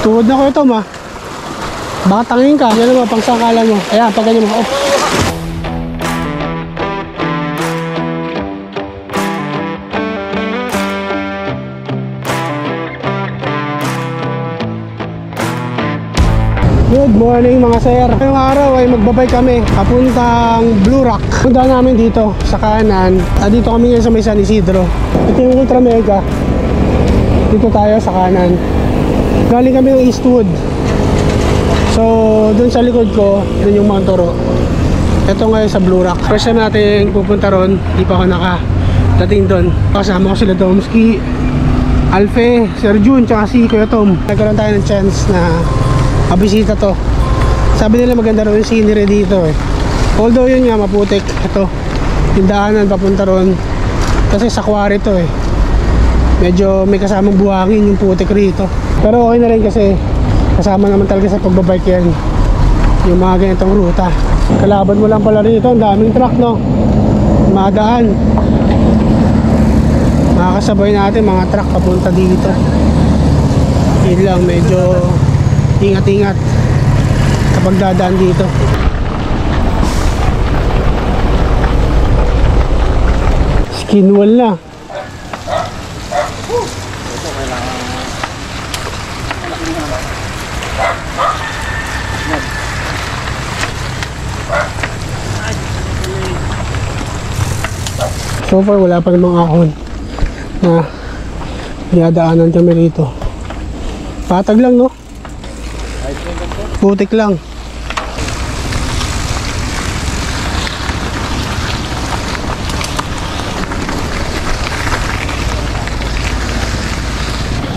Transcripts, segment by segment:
Tuhod na ko ito ma. Baka tangin ka. Yan naman, pang sakalan mo. Ayan, pag ganyan mo. Good morning mga sir. Ngayong araw ay magbabike kami papuntang Blue Rock. Punta namin dito sa kanan. Dito kami ngayon sa may San Isidro. Ito yung Ultra Mega. Dito tayo sa kanan. Galing kami ng Eastwood. So dun sa likod ko, dun yung Mount Oro. Ito ngayon sa Blue Rock. First time natin pupunta ron. Di pa ako nakadating dun. Kasama ko sila Domski, Alfe, Sir Jun, tsaka si Kuya Tom. Nagkaroon tayo ng chance na mabisita to. Sabi nila maganda rin yung scenery dito eh. Although yun nga maputik. Ito yung daanan papunta ron. Kasi sa quarry to eh. Medyo may kasamang buhangin yung putik rito. Pero okay na rin kasi kasama naman talaga sa pagbabike yan yung mga ganitong ruta. Kalaban mo lang pala rito. Ang daming truck no. Madaan. Makakasabay natin mga truck papunta dito. Yun lang medyo ingat-ingat kapag dadaan dito. Skin wall na. So far wala pa namang ahon na dinadaanan kami rito. Patag lang no? Putik lang.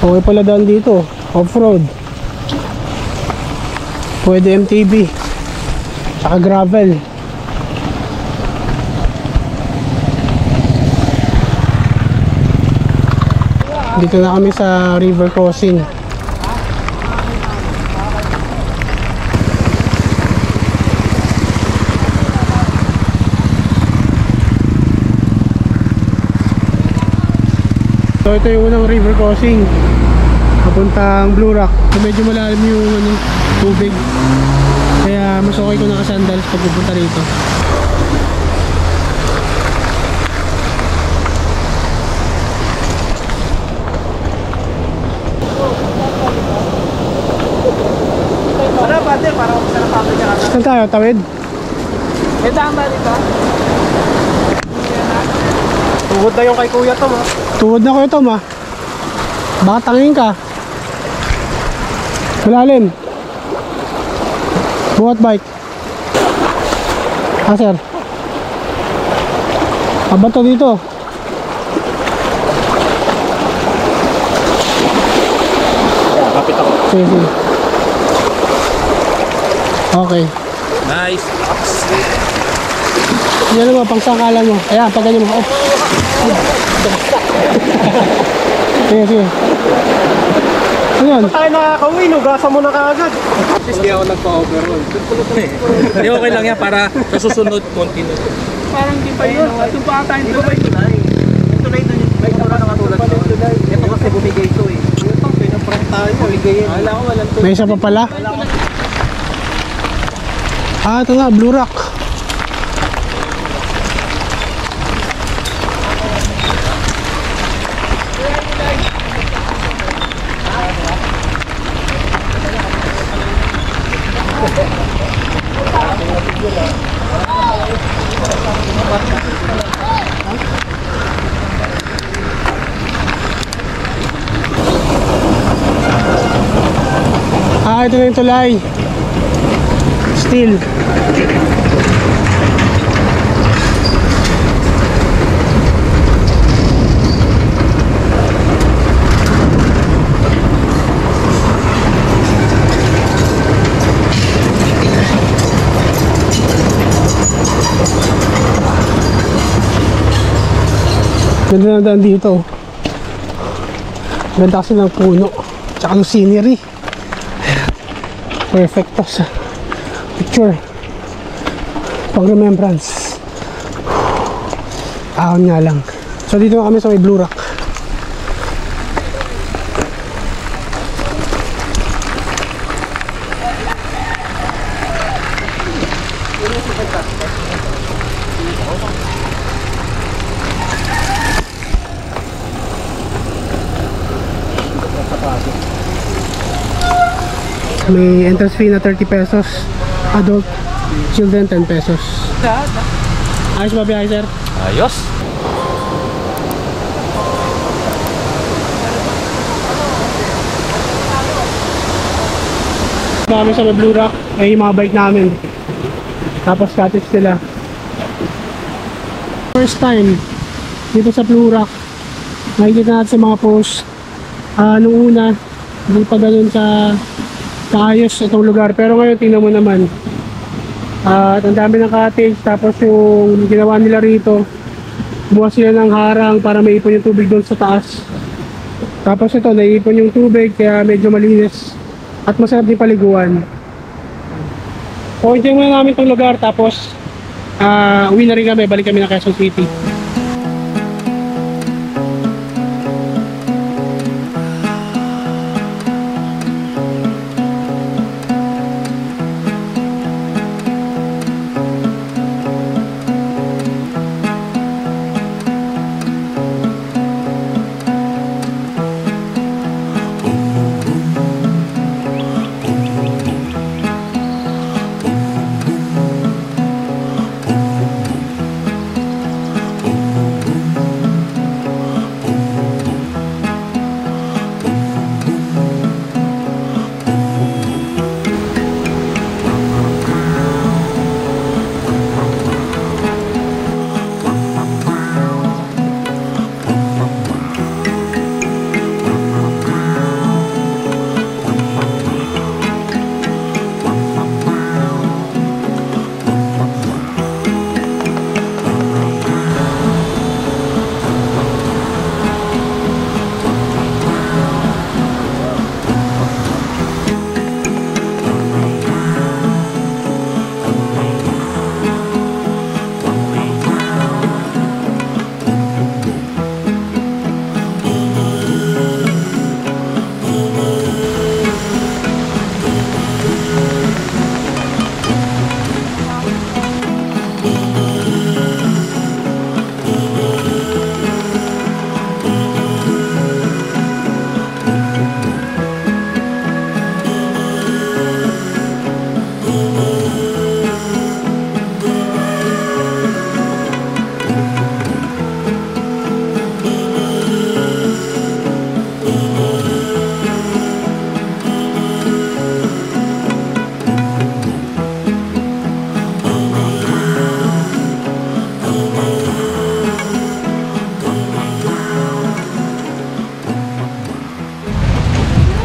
Okay pala daan dito. Off-road. Pwede MTB. Tsaka gravel. Dito na kami sa river crossing. So ito yung unang river crossing papuntang Blue Rock. So, medyo malalim yung tubig. Kaya mas okay ko nakasandals pag pupunta rito. Ano ba ate? Parang sa nakapit ka. Saan tayo? Tawid? May daan ba dito? Tuhod na yung kay Kuya Tom ha? Tuhod na Kuya Tom ha? Baka tangin ka. Malalim. Buhat bike. Ah sir. Abato dito. Kapit ako. Sige sige. Okay. Nice. Yan naman, pang sakalan mo. Ayan, pag ganyan mo. Sige, sige. Ano yun? Tayo nakakauwi, nugasan mo na kaagad. At least di ako nagpa-overall. Hindi okay lang yan para sa susunod continue. Parang di pa yun. Ito pa tayo. Di ba ba ito na eh? Ito na yun. Ito na nakatulad ko. Ito kasi bumigay ito eh. Ito, pinaprank tayo. Bumigay yan. Wala ko, walang tulad. May isa pa pala? Ah, ito na, Blue Rock. Ah, ito na yung tulay. Steel. Ganda na daan dito. Ganda kasi ng puno. Tsaka ng scenery. Perfect to sa picture. Pang remembrance. Ahon nga lang. So dito na kami sa may Blue Rock. May entrance fee na 30 pesos. Adult, children 10 pesos. Ayos ba biyahe, sir? Ayos. Kami sa may Blue Rock, ay yung mga bike namin. Tapos cottage sila. First time dito sa Blue Rock, nakikita natin sa mga post. Nung una, hindi pa ganun kaayos itong lugar. Pero ngayon, tingnan mo naman. At ang dami ng cottage. Tapos yung ginawa nila rito, buha sila ng harang para maipon yung tubig doon sa taas. Tapos ito, naiipon yung tubig kaya medyo malinis. At masarap din paliguan. So, enjoy muna namin itong lugar. Tapos, uwi na rin kami. Balik kami ng Quezon City.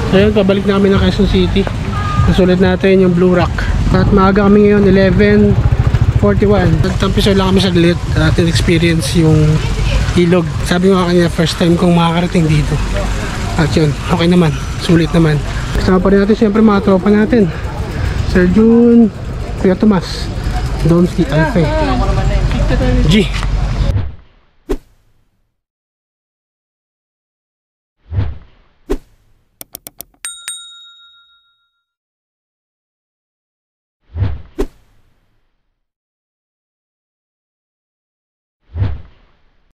So yun, pabalik namin ng Quezon City. Nasulit natin yung Blue Rock. At maaga kami ngayon, 11:41. Nagtampiso lang kami saglit at experience yung ilog. Sabi ko kanina, first time kong makakarating dito. At yun, okay naman, sulit naman. Kasama pa rin natin siyempre mga tropa natin. Sir Jun, Kuya Tomas, Don C. Alfe, G.